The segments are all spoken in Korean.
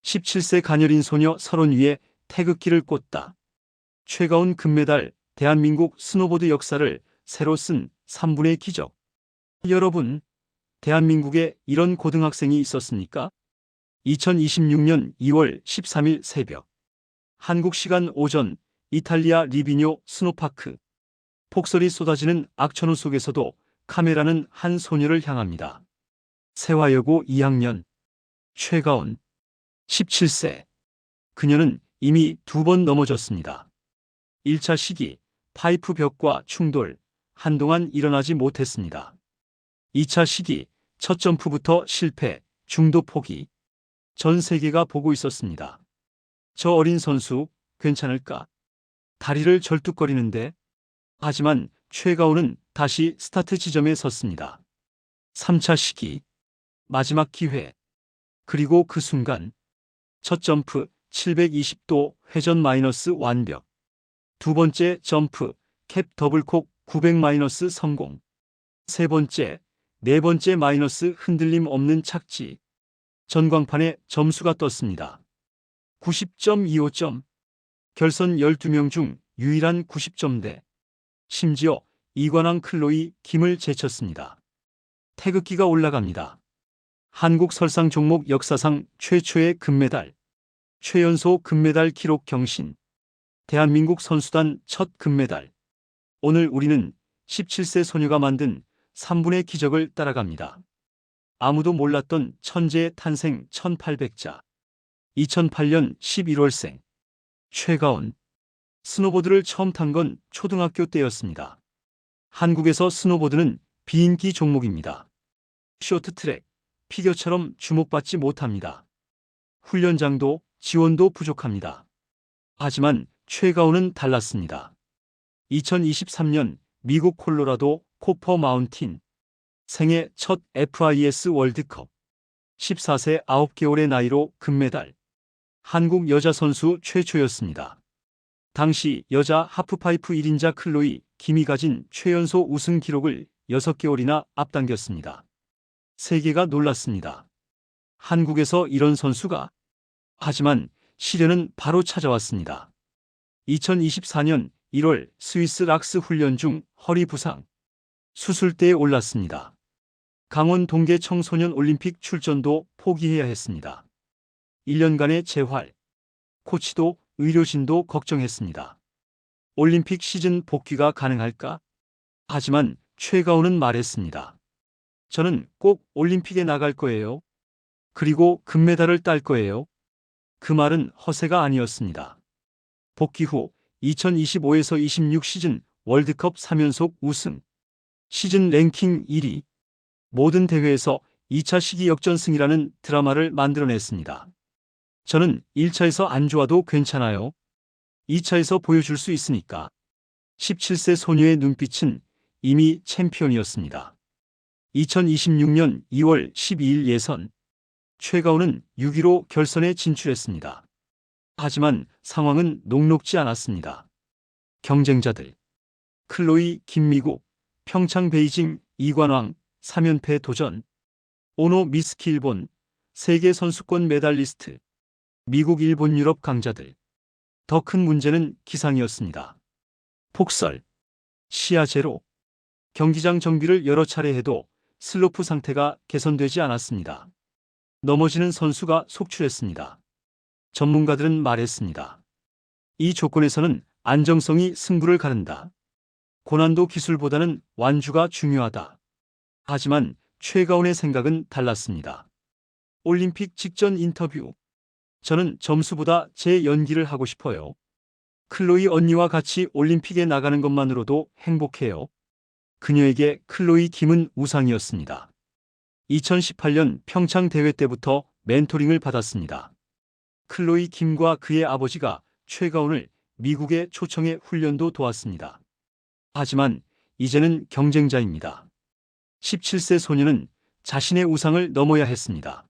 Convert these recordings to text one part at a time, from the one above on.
17세 가녀린 소녀 서론 위에 태극기를 꽂다. 최가운 금메달, 대한민국 스노보드 역사를 새로 쓴 3분의 기적. 여러분, 대한민국에 이런 고등학생이 있었습니까? 2026년 2월 13일 새벽. 한국 시간 오전, 이탈리아 리비뇨 스노파크. 폭설이 쏟아지는 악천후 속에서도 카메라는 한 소녀를 향합니다. 세화여고 2학년. 최가온. 17세. 그녀는 이미 2번 넘어졌습니다. 1차 시기, 파이프 벽과 충돌, 한동안 일어나지 못했습니다. 2차 시기, 첫 점프부터 실패, 중도 포기. 전 세계가 보고 있었습니다. 저 어린 선수, 괜찮을까? 다리를 절뚝거리는데. 하지만 최가온은 다시 스타트 지점에 섰습니다. 3차 시기, 마지막 기회. 그리고 그 순간, 첫 점프 720도 회전 마이너스 완벽. 두 번째 점프 캡 더블콕 900 마이너스 성공. 세 번째, 네 번째 마이너스 흔들림 없는 착지. 전광판에 점수가 떴습니다. 90.25점. 결선 12명 중 유일한 90점대. 심지어 이관왕 클로이 김을 제쳤습니다. 태극기가 올라갑니다. 한국 설상 종목 역사상 최초의 금메달. 최연소 금메달 기록 경신. 대한민국 선수단 첫 금메달. 오늘 우리는 17세 소녀가 만든 3분의 기적을 따라갑니다. 아무도 몰랐던 천재의 탄생 1800자. 2008년 11월생. 최가온. 스노보드를 처음 탄 건 초등학교 때였습니다. 한국에서 스노보드는 비인기 종목입니다. 쇼트트랙, 피겨처럼 주목받지 못합니다. 훈련장도 지원도 부족합니다. 하지만 최가온은 달랐습니다. 2023년 미국 콜로라도 코퍼 마운틴. 생애 첫 FIS 월드컵. 14세 9개월의 나이로 금메달. 한국 여자 선수 최초였습니다. 당시 여자 하프파이프 1인자 클로이 김이 가진 최연소 우승 기록을 6개월이나 앞당겼습니다. 세계가 놀랐습니다. 한국에서 이런 선수가? 하지만 시련은 바로 찾아왔습니다. 2024년 1월 스위스 락스 훈련 중 허리 부상. 수술대에 올랐습니다. 강원 동계 청소년 올림픽 출전도 포기해야 했습니다. 1년간의 재활. 코치도 의료진도 걱정했습니다. 올림픽 시즌 복귀가 가능할까? 하지만 최가온은 말했습니다. 저는 꼭 올림픽에 나갈 거예요. 그리고 금메달을 딸 거예요. 그 말은 허세가 아니었습니다. 복귀 후 2025에서 26 시즌 월드컵 3연속 우승. 시즌 랭킹 1위. 모든 대회에서 2차 시기 역전승이라는 드라마를 만들어냈습니다. 저는 1차에서 안 좋아도 괜찮아요. 2차에서 보여줄 수 있으니까. 17세 소녀의 눈빛은 이미 챔피언이었습니다. 2026년 2월 12일 예선. 최가온은 6위로 결선에 진출했습니다. 하지만 상황은 녹록지 않았습니다. 경쟁자들. 클로이 김미국, 평창 베이징 이관왕 3연패 도전. 오노 미스키 일본, 세계 선수권 메달리스트. 미국 일본 유럽 강자들. 더 큰 문제는 기상이었습니다. 폭설. 시야 제로. 경기장 정비를 여러 차례 해도 슬로프 상태가 개선되지 않았습니다. 넘어지는 선수가 속출했습니다. 전문가들은 말했습니다. 이 조건에서는 안정성이 승부를 가른다. 고난도 기술보다는 완주가 중요하다. 하지만 최가온의 생각은 달랐습니다. 올림픽 직전 인터뷰. 저는 점수보다 제 연기를 하고 싶어요. 클로이 언니와 같이 올림픽에 나가는 것만으로도 행복해요. 그녀에게 클로이 김은 우상이었습니다. 2018년 평창 대회 때부터 멘토링을 받았습니다. 클로이 김과 그의 아버지가 최가온을 미국에 초청해 훈련도 도왔습니다. 하지만 이제는 경쟁자입니다. 17세 소녀는 자신의 우상을 넘어야 했습니다.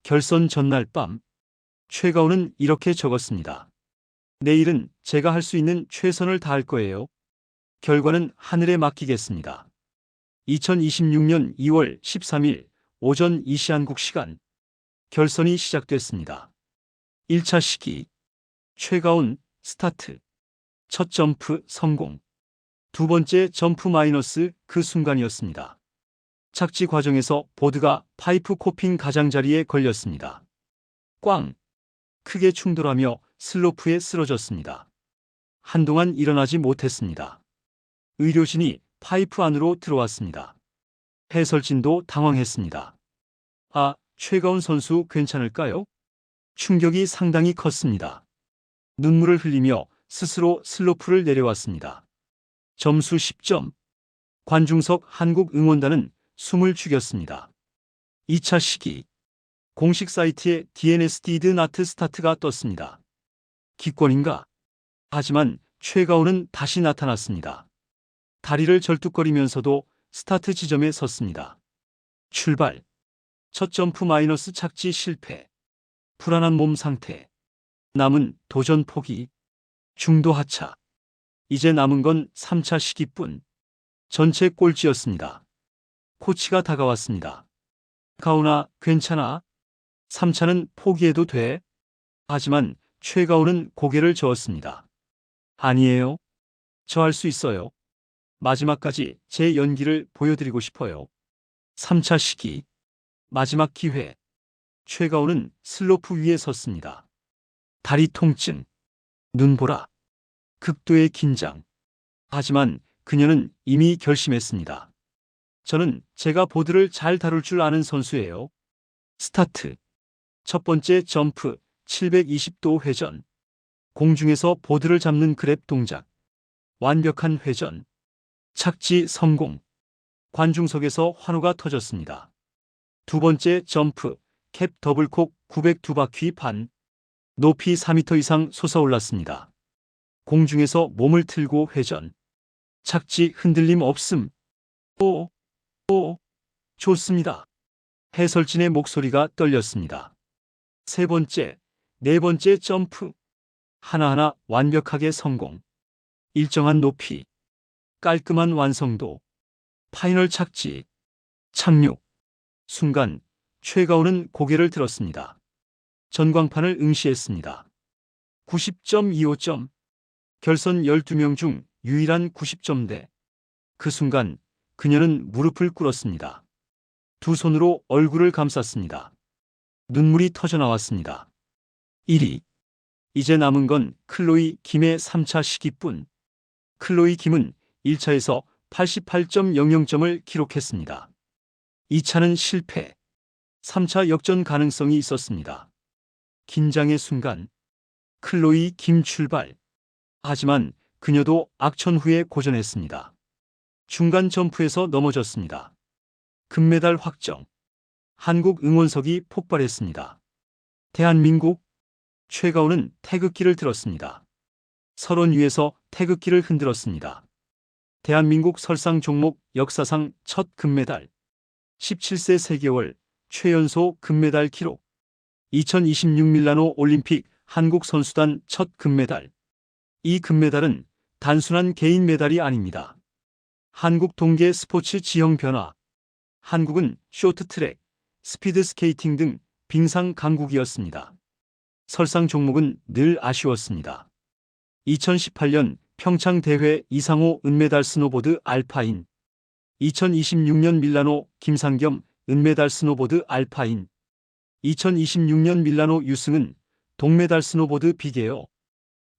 결선 전날 밤. 최가온은 이렇게 적었습니다. 내일은 제가 할 수 있는 최선을 다할 거예요. 결과는 하늘에 맡기겠습니다. 2026년 2월 13일 오전 이시한국 시간. 결선이 시작됐습니다. 1차 시기. 최가온 스타트. 첫 점프 성공. 두 번째 점프 마이너스 그 순간이었습니다. 착지 과정에서 보드가 파이프 코핑 가장자리에 걸렸습니다. 꽝! 크게 충돌하며 슬로프에 쓰러졌습니다. 한동안 일어나지 못했습니다. 의료진이 파이프 안으로 들어왔습니다. 해설진도 당황했습니다. 아, 최가온 선수 괜찮을까요? 충격이 상당히 컸습니다. 눈물을 흘리며 스스로 슬로프를 내려왔습니다. 점수 10점. 관중석 한국 응원단은 숨을 죽였습니다. 2차 시기. 공식 사이트에 DNS did not start가 떴습니다. 기권인가? 하지만 최가온은 다시 나타났습니다. 다리를 절뚝거리면서도 스타트 지점에 섰습니다. 출발. 첫 점프 마이너스 착지 실패. 불안한 몸 상태. 남은 도전 포기. 중도 하차. 이제 남은 건 3차 시기뿐. 전체 꼴찌였습니다. 코치가 다가왔습니다. 가온아, 괜찮아? 3차는 포기해도 돼? 하지만 최가온은 고개를 저었습니다. 아니에요. 저 할 수 있어요. 마지막까지 제 연기를 보여드리고 싶어요. 3차 시기. 마지막 기회. 최가온은 슬로프 위에 섰습니다. 다리 통증. 눈보라. 극도의 긴장. 하지만 그녀는 이미 결심했습니다. 저는 제가 보드를 잘 다룰 줄 아는 선수예요. 스타트. 첫 번째 점프 720도 회전. 공중에서 보드를 잡는 그랩 동작. 완벽한 회전. 착지 성공. 관중석에서 환호가 터졌습니다. 두 번째 점프 캡 더블콕 902바퀴 반. 높이 4m 이상 솟아올랐습니다. 공중에서 몸을 틀고 회전. 착지 흔들림 없음. 오, 좋습니다. 해설진의 목소리가 떨렸습니다. 세 번째, 네 번째 점프. 하나하나 완벽하게 성공. 일정한 높이. 깔끔한 완성도. 파이널 착지. 착륙. 순간 최가온은 고개를 들었습니다. 전광판을 응시했습니다. 90.25점. 결선 12명 중 유일한 90점대. 그 순간 그녀는 무릎을 꿇었습니다. 두 손으로 얼굴을 감쌌습니다. 눈물이 터져나왔습니다. 1위. 이제 남은 건 클로이 김의 3차 시기뿐. 클로이 김은 1차에서 88.00점을 기록했습니다. 2차는 실패. 3차 역전 가능성이 있었습니다. 긴장의 순간. 클로이 김 출발. 하지만 그녀도 악천 후에 고전했습니다. 중간 점프에서 넘어졌습니다. 금메달 확정. 한국 응원석이 폭발했습니다. 대한민국. 최가온은 태극기를 들었습니다. 설원 위에서 태극기를 흔들었습니다. 대한민국 설상 종목 역사상 첫 금메달. 17세 3개월 최연소 금메달 기록. 2026 밀라노 올림픽 한국 선수단 첫 금메달. 이 금메달은 단순한 개인 메달이 아닙니다. 한국 동계 스포츠 지형 변화. 한국은 쇼트트랙, 스피드 스케이팅 등 빙상 강국이었습니다. 설상 종목은 늘 아쉬웠습니다. 2018년 평창 대회 이상호 은메달 스노보드 알파인. 2026년 밀라노 김상겸 은메달 스노보드 알파인. 2026년 밀라노 유승은 동메달 스노보드 빅에어.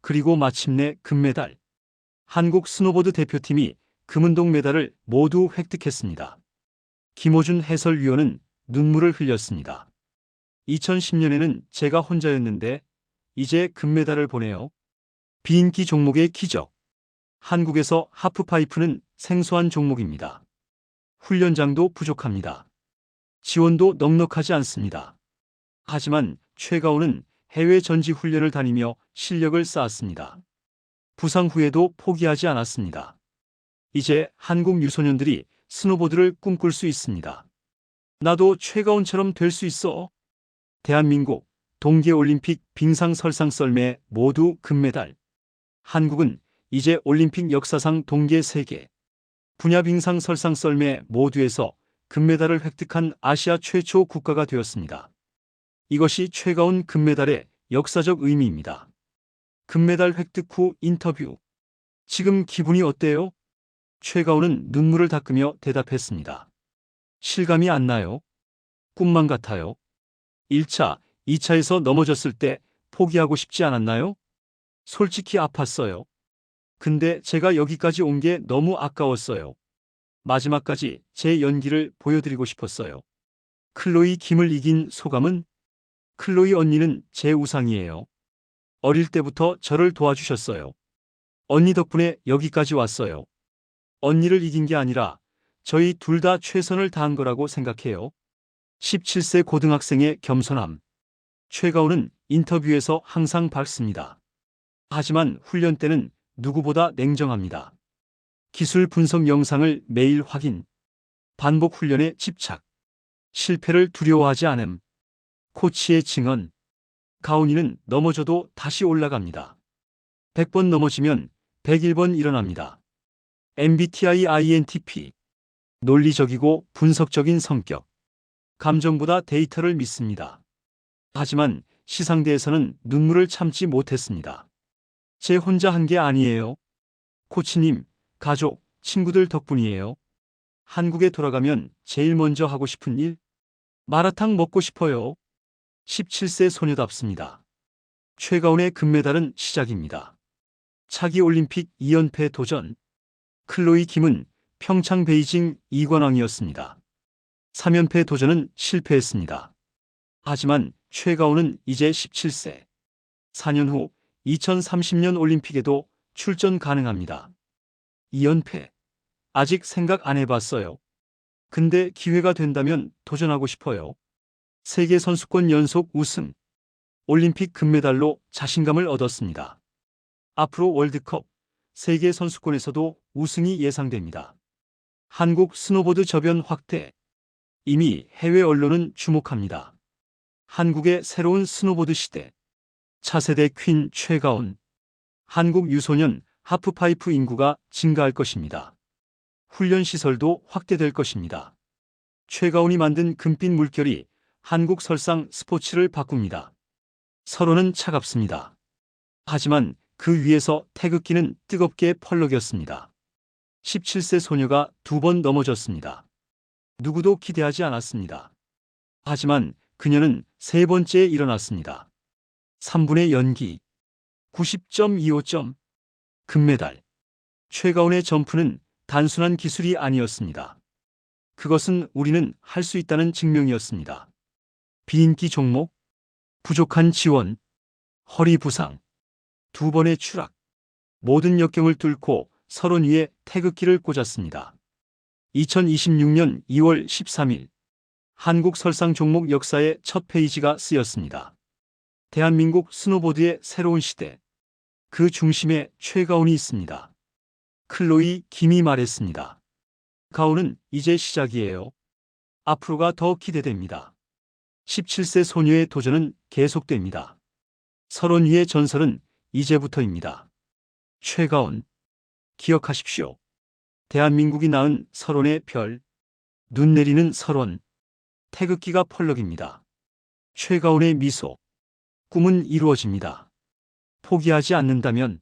그리고 마침내 금메달. 한국 스노보드 대표팀이 금은동 메달을 모두 획득했습니다. 김호준 해설위원은 눈물을 흘렸습니다. 2010년에는 제가 혼자였는데 이제 금메달을 보네요. 비인기 종목의 기적. 한국에서 하프파이프는 생소한 종목입니다. 훈련장도 부족합니다. 지원도 넉넉하지 않습니다. 하지만 최가온은 해외 전지 훈련을 다니며 실력을 쌓았습니다. 부상 후에도 포기하지 않았습니다. 이제 한국 유소년들이 스노보드를 꿈꿀 수 있습니다. 나도 최가온처럼 될 수 있어. 대한민국 동계올림픽 빙상 설상 썰매 모두 금메달. 한국은 이제 올림픽 역사상 동계 3개 분야 빙상 설상 썰매 모두에서 금메달을 획득한 아시아 최초 국가가 되었습니다. 이것이 최가온 금메달의 역사적 의미입니다. 금메달 획득 후 인터뷰. 지금 기분이 어때요? 최가온은 눈물을 닦으며 대답했습니다. 실감이 안 나요. 꿈만 같아요. 1차, 2차에서 넘어졌을 때 포기하고 싶지 않았나요? 솔직히 아팠어요. 근데 제가 여기까지 온 게 너무 아까웠어요. 마지막까지 제 연기를 보여드리고 싶었어요. 클로이 김을 이긴 소감은? 클로이 언니는 제 우상이에요. 어릴 때부터 저를 도와주셨어요. 언니 덕분에 여기까지 왔어요. 언니를 이긴 게 아니라 저희 둘 다 최선을 다한 거라고 생각해요. 17세 고등학생의 겸손함. 최가온은 인터뷰에서 항상 밝습니다. 하지만 훈련 때는 누구보다 냉정합니다. 기술 분석 영상을 매일 확인. 반복 훈련에 집착. 실패를 두려워하지 않음. 코치의 증언. 가온이는 넘어져도 다시 올라갑니다. 100번 넘어지면 101번 일어납니다. MBTI INTP. 논리적이고 분석적인 성격. 감정보다 데이터를 믿습니다. 하지만 시상대에서는 눈물을 참지 못했습니다. 제 혼자 한 게 아니에요. 코치님, 가족, 친구들 덕분이에요. 한국에 돌아가면 제일 먼저 하고 싶은 일? 마라탕 먹고 싶어요. 17세 소녀답습니다. 최가온의 금메달은 시작입니다. 차기 올림픽 2연패 도전. 클로이 김은 평창 베이징 2관왕이었습니다. 3연패 도전은 실패했습니다. 하지만 최가온은 이제 17세. 4년 후 2030년 올림픽에도 출전 가능합니다. 2연패. 아직 생각 안 해봤어요. 근데 기회가 된다면 도전하고 싶어요. 세계 선수권 연속 우승. 올림픽 금메달로 자신감을 얻었습니다. 앞으로 월드컵, 세계 선수권에서도 우승이 예상됩니다. 한국 스노보드 저변 확대. 이미 해외 언론은 주목합니다. 한국의 새로운 스노보드 시대. 차세대 퀸 최가온. 한국 유소년 하프파이프 인구가 증가할 것입니다. 훈련 시설도 확대될 것입니다. 최가온이 만든 금빛 물결이 한국 설상 스포츠를 바꿉니다. 서로는 차갑습니다. 하지만 그 위에서 태극기는 뜨겁게 펄럭였습니다. 17세 소녀가 2번 넘어졌습니다. 누구도 기대하지 않았습니다. 하지만 그녀는 3번째에 일어났습니다. 3분의 연기. 90.25점. 금메달. 최가온의 점프는 단순한 기술이 아니었습니다. 그것은 우리는 할 수 있다는 증명이었습니다. 비인기 종목, 부족한 지원, 허리 부상, 2번의 추락. 모든 역경을 뚫고 서론 위에 태극기를 꽂았습니다. 2026년 2월 13일. 한국 설상 종목 역사의 첫 페이지가 쓰였습니다. 대한민국 스노보드의 새로운 시대. 그 중심에 최가온이 있습니다. 클로이 김이 말했습니다. 가온은 이제 시작이에요. 앞으로가 더 기대됩니다. 17세 소녀의 도전은 계속됩니다. 서론 위의 전설은 이제부터입니다. 최가온. 기억하십시오. 대한민국이 낳은 서론의 별. 눈 내리는 서론. 태극기가 펄럭입니다. 최가온의 미소. 꿈은 이루어집니다. 포기하지 않는다면